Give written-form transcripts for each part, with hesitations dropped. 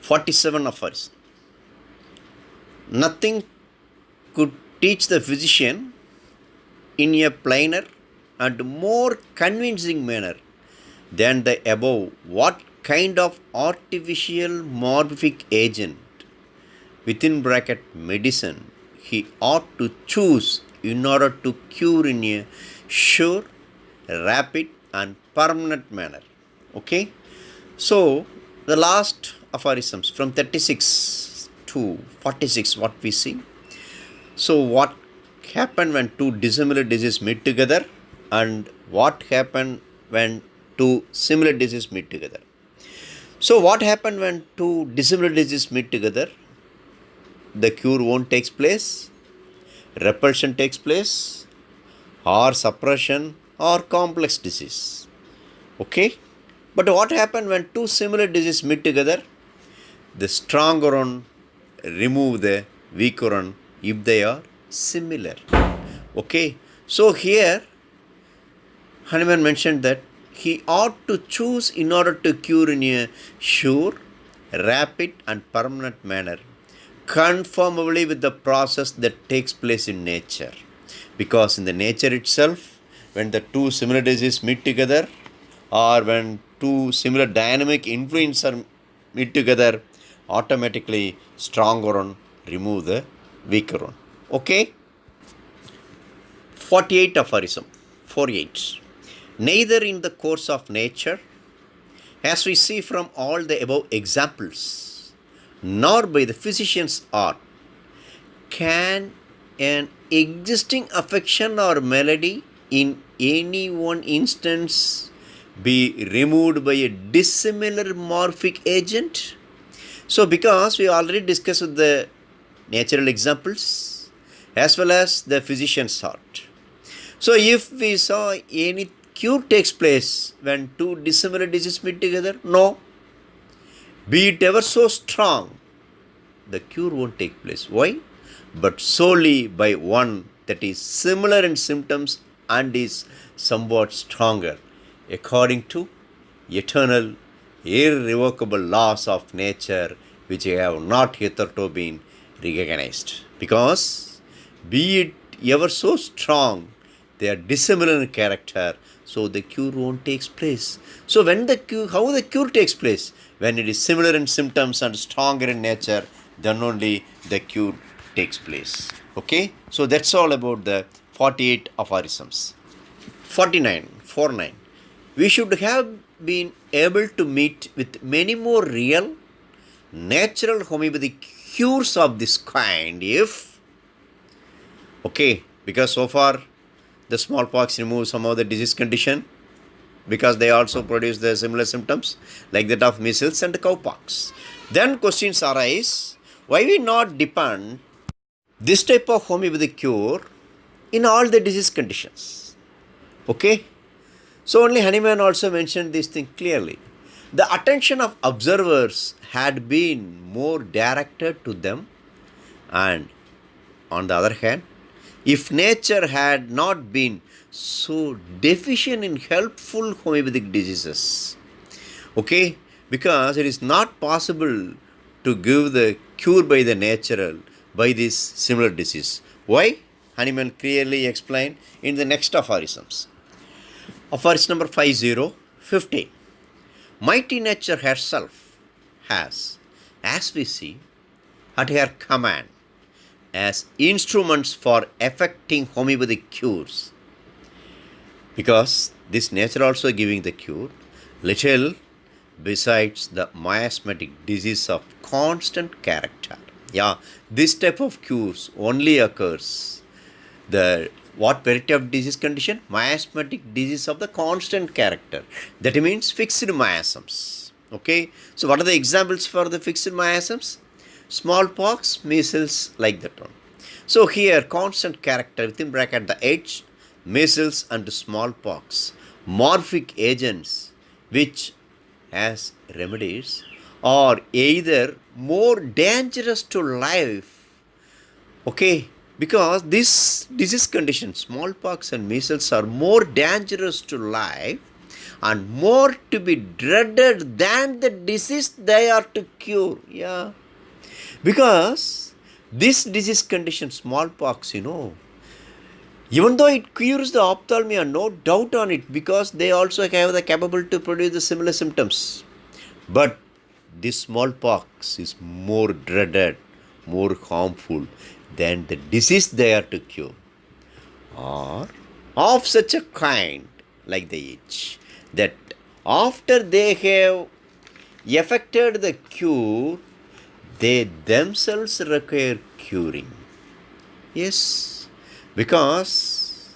47 aphorism. Nothing could teach the physician in a plainer and more convincing manner than the above what kind of artificial morphic agent within bracket medicine he ought to choose in order to cure in a sure, rapid and permanent manner. Okay, so the last aphorisms from 36 to 46 what we see. So what happened when two dissimilar diseases meet together and what happened when two similar diseases meet together. So what happened when two dissimilar diseases meet together? The cure won't take place, repulsion takes place, or suppression or complex disease. Okay? But what happened when two similar diseases meet together? The stronger one remove the weaker one if they are similar. Okay? So here Hahnemann mentioned that he ought to choose in order to cure in a sure, rapid and permanent manner conformably with the process that takes place in nature. Because in the nature itself, when the two similar diseases meet together or when two similar dynamic influences meet together, automatically stronger one remove the weaker one. Okay? 48 aphorism. 48. Neither in the course of nature, as we see from all the above examples, nor by the physician's art, can an existing affection or malady in any one instance be removed by a dissimilar morphic agent. So because we already discussed with the natural examples as well as the physician's art. So if we saw any cure takes place when two dissimilar diseases meet together, no. Be it ever so strong, the cure won't take place. Why? But solely by one that is similar in symptoms and is somewhat stronger, according to eternal, irrevocable laws of nature which have not hitherto been recognized. Because, be it ever so strong, they are dissimilar in character, so the cure won't take place. So when the cure, how the cure takes place? When it is similar in symptoms and stronger in nature, then only the cure takes place. Okay? So that's all about the 48 aphorisms. 49. We should have been able to meet with many more real, natural homeopathic cures of this kind if, okay, because so far the smallpox removes some of the disease condition because they also produce the similar symptoms like that of measles and cowpox. Then questions arise, why we not depend this type of homeopathic cure in all the disease conditions? Okay? So only Hahnemann also mentioned this thing clearly. The attention of observers had been more directed to them, and on the other hand, if nature had not been so deficient in helpful homeopathic diseases, okay, because it is not possible to give the cure by the natural by this similar disease. Why? Hahnemann clearly explained in the next aphorisms. Aphorism number 50. Mighty nature herself has, as we see, at her command, as instruments for effecting homeopathic cures. Because this nature also giving the cure, little besides the miasmatic disease of constant character. Yeah, this type of cures only occurs. The what variety of disease condition? Miasmatic disease of the constant character. That means fixed miasms. Okay. So what are the examples for the fixed miasms? Smallpox, measles, like that one. So here constant character within bracket the H, measles and smallpox, morphic agents which as remedies are either more dangerous to life, okay, because this disease condition, smallpox and measles, are more dangerous to life and more to be dreaded than the disease they are to cure. Yeah. Because this disease condition, smallpox, even though it cures the ophthalmia, no doubt on it, because they also have the capability to produce the similar symptoms. But this smallpox is more dreaded, more harmful than the disease they are to cure. Or of such a kind, like the itch, that after they have effected the cure, they themselves require curing. Yes, because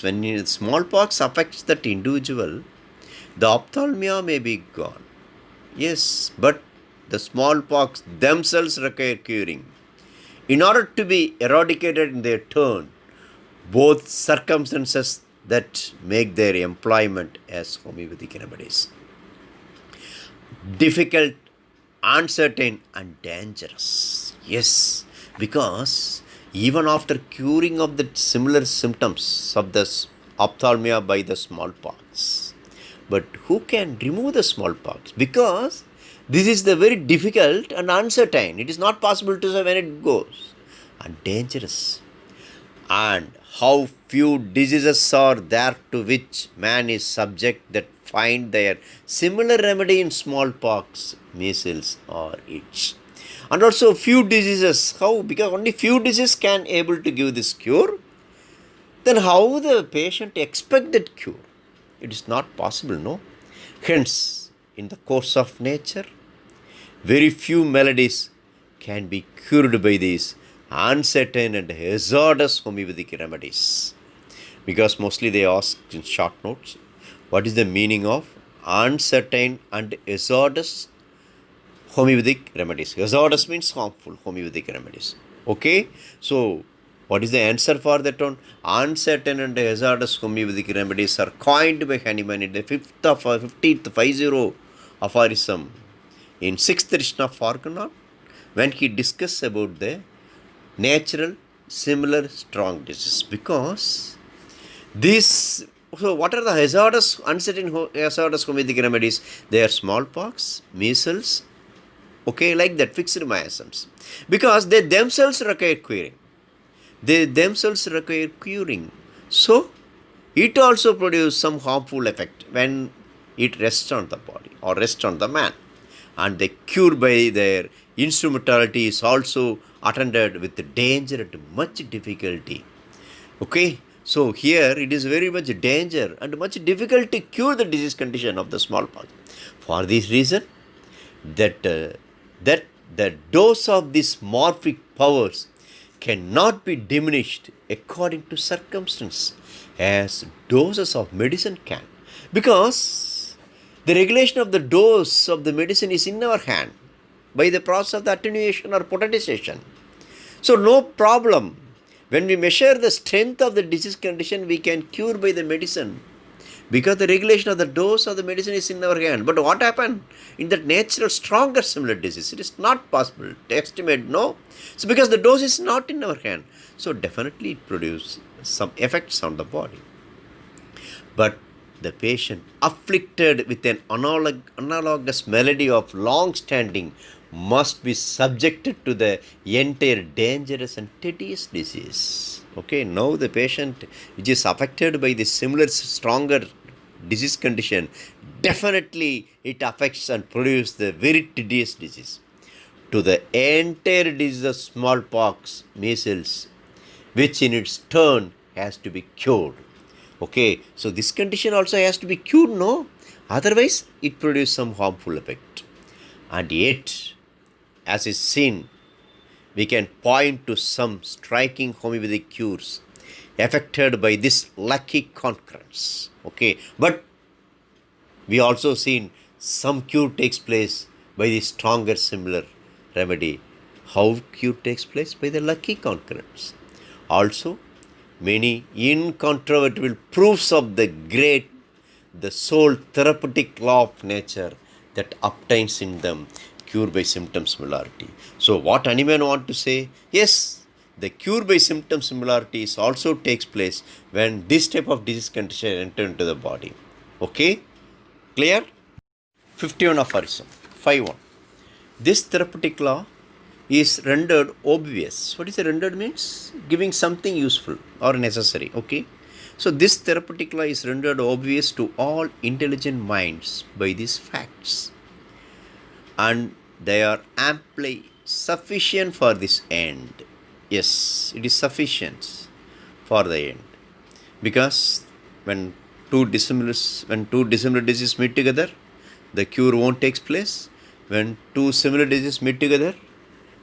when smallpox affects that individual, the ophthalmia may be gone. Yes, but the smallpox themselves require curing. In order to be eradicated in their turn, both circumstances that make their employment as homeopathic remedies difficult, uncertain, and dangerous. Yes, because even after curing of the similar symptoms of the ophthalmia by the smallpox, but who can remove the smallpox? Because this is the very difficult and uncertain. It is not possible to say when it goes, and dangerous. And how few diseases are there to which man is subject that find their similar remedy in smallpox, measles, or itch. And also few diseases. How? Because only few diseases can able to give this cure. Then how the patient expect that cure? It is not possible, no? Hence, in the course of nature, very few maladies can be cured by these uncertain and hazardous homeopathic remedies. Because mostly they ask in short notes, what is the meaning of uncertain and hazardous homeopathic remedies? Hazardous means harmful homeopathic remedies. Okay? So, what is the answer for that one? Uncertain and hazardous homeopathic remedies are coined by Hahnemann in the 15th 50 aphorism in 6th edition of Organon, when he discussed about the natural, similar, strong disease. Because this, so what are the hazardous, uncertain, hazardous homeopathic remedies? They are smallpox, measles, okay, like that, fixed miasms. Because they themselves require curing. So, it also produces some harmful effect when it rests on the body or rests on the man. And the cure by their instrumentality is also attended with danger and much difficulty. Okay, so here it is very much danger and much difficult to cure the disease condition of the smallpox. For this reason, that the dose of these morphic powers cannot be diminished according to circumstance as doses of medicine can. Because the regulation of the dose of the medicine is in our hand by the process of the attenuation or potentization. So no problem. When we measure the strength of the disease condition, we can cure by the medicine. Because the regulation of the dose of the medicine is in our hand. But what happened in that natural, stronger, similar disease? It is not possible to estimate, no. So because the dose is not in our hand. So definitely it produces some effects on the body. But the patient afflicted with an analogous malady of long standing must be subjected to the entire dangerous and tedious disease. Okay, now the patient which is affected by this similar stronger disease condition, definitely it affects and produces the very tedious disease. To the entire disease of smallpox, measles, which in its turn has to be cured. Okay, so this condition also has to be cured, no? Otherwise, it produces some harmful effect. And yet, as is seen, we can point to some striking homeopathic cures affected by this lucky concurrence. Okay, but we also seen some cure takes place by the stronger similar remedy. How cure takes place? By the lucky concurrence. Also, many incontrovertible proofs of the great, the sole therapeutic law of nature that obtains in them cure by symptom similarity. So what Hahnemann want to say? Yes, the cure by symptom similarities also takes place when this type of disease condition enter into the body. Okay? Clear? 51 aphorism. 5.1. This therapeutic law is rendered obvious. What is the rendered means? Giving something useful or necessary. Okay. So this therapeutic law is rendered obvious to all intelligent minds by these facts, and they are amply sufficient for this end. Yes, it is sufficient for the end, because when two dissimilar diseases meet together, the cure won't take place. When two similar diseases meet together,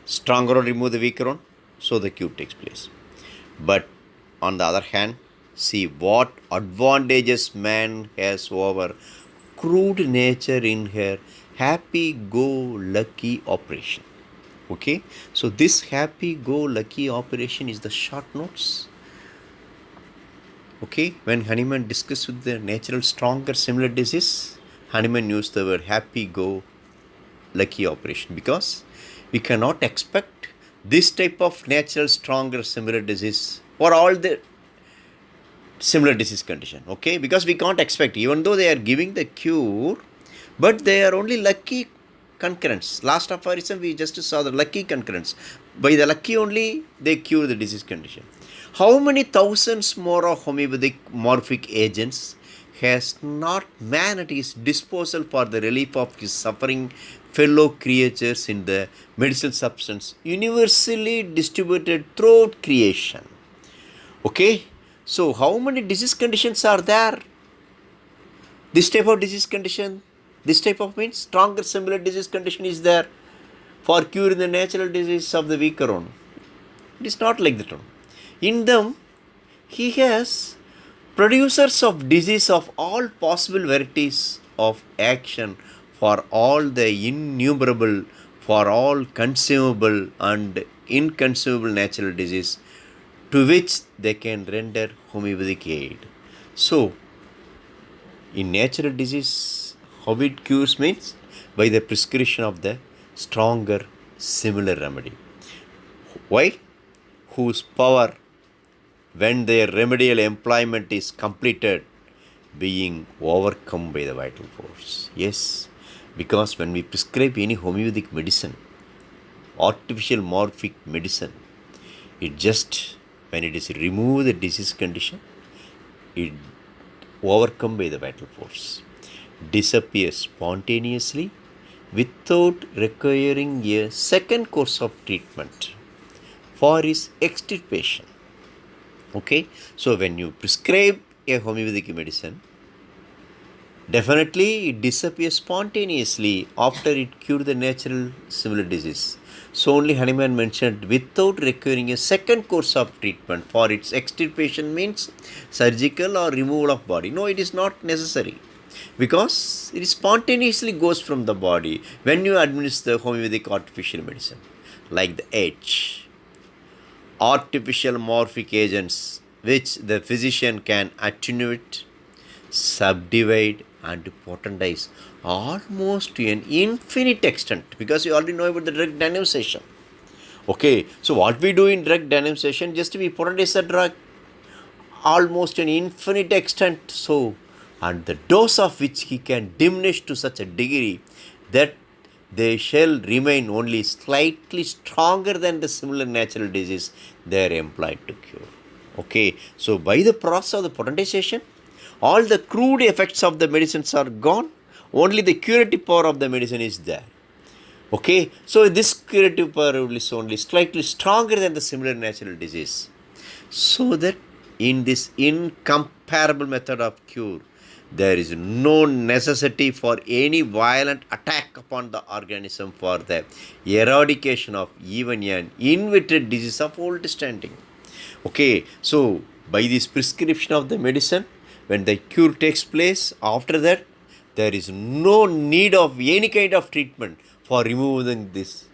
stronger one remove the weaker one, so the cure takes place. But on the other hand, see what advantages man has over crude nature in her happy-go-lucky operation. Okay, so this happy-go-lucky operation is the short notes. Okay, when Hahnemann discussed with the natural stronger similar disease, Hahnemann used the word happy-go-lucky operation, because we cannot expect this type of natural stronger similar disease for all the similar disease condition. Okay, because we can't expect, even though they are giving the cure, but they are only lucky concurrence. Last aphorism we just saw the lucky concurrence. By the lucky only they cure the disease condition. How many thousands more of homeopathic morphic agents has not man at his disposal for the relief of his suffering fellow creatures in the medicinal substance universally distributed throughout creation? Okay, so how many disease conditions are there? This type of disease condition, this type of means stronger similar disease condition is there for curing the natural disease of the weaker one. It is not like that one. In them, he has producers of disease of all possible varieties of action for all the innumerable, for all consumable and inconsumable natural disease to which they can render homeopathic aid. So, in natural disease, how it cures means by the prescription of the stronger similar remedy. Why? Whose power, when their remedial employment is completed, being overcome by the vital force. Yes, because when we prescribe any homeopathic medicine, artificial morphic medicine, it just, when it is remove the disease condition, it overcome by the vital force, disappears spontaneously without requiring a second course of treatment for its extirpation. Okay, so when you prescribe a homeopathic medicine, definitely it disappears spontaneously after it cures the natural similar disease. So only Hahnemann mentioned without requiring a second course of treatment for its extirpation means surgical or removal of body. No, it is not necessary, because it spontaneously goes from the body when you administer homeopathic artificial medicine. Like the H, artificial morphic agents which the physician can attenuate, subdivide and potentize almost to an infinite extent, because you already know about the drug dynamization. Okay, so what we do in drug dynamization, just we potentize the drug almost to an infinite extent, so, and the dose of which he can diminish to such a degree that they shall remain only slightly stronger than the similar natural disease they are employed to cure. Okay, so by the process of the potentization, all the crude effects of the medicines are gone, only the curative power of the medicine is there. Okay, so this curative power is only slightly stronger than the similar natural disease. So that in this incomparable method of cure, there is no necessity for any violent attack upon the organism for the eradication of even an inveterate disease of old standing. Okay, so by this prescription of the medicine, when the cure takes place, after that, there is no need of any kind of treatment for removing this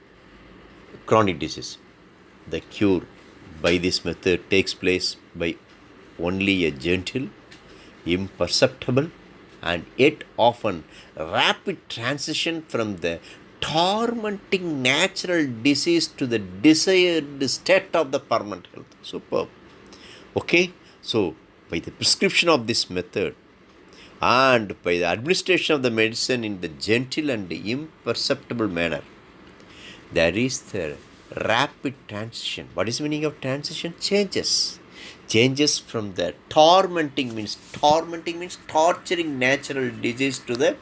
chronic disease. The cure by this method takes place by only a gentle, imperceptible and yet often rapid transition from the tormenting natural disease to the desired state of the permanent health. Superb. Okay, so by the prescription of this method, and by the administration of the medicine in the gentle and imperceptible manner, there is the rapid transition. What is the meaning of transition? Changes from the tormenting means torturing natural disease to the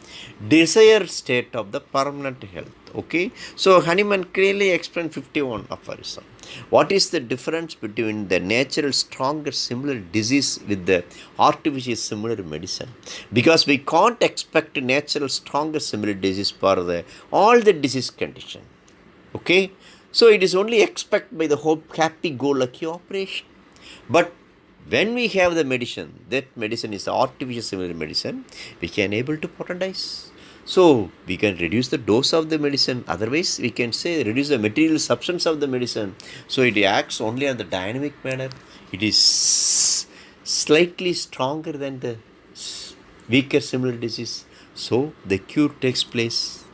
desired state of the permanent health. Okay, so Hahnemann clearly explained 51 aphorism. What is the difference between the natural stronger similar disease with the artificial similar medicine? Because we can't expect natural stronger similar disease for the all the disease condition. Okay, so it is only expected by the hope happy-go-lucky operation. But when we have the medicine, that medicine is artificial similar medicine, we can able to potendize. So we can reduce the dose of the medicine. Otherwise, we can say reduce the material substance of the medicine. So it acts only on the dynamic manner. It is slightly stronger than the weaker similar disease. So the cure takes place.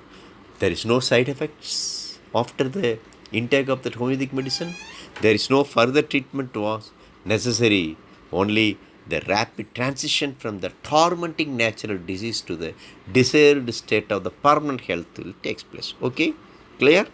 There is no side effects after the intake of the homeopathic medicine. There is no further treatment was necessary. Only the rapid transition from the tormenting natural disease to the desired state of the permanent health will take place. Okay, clear?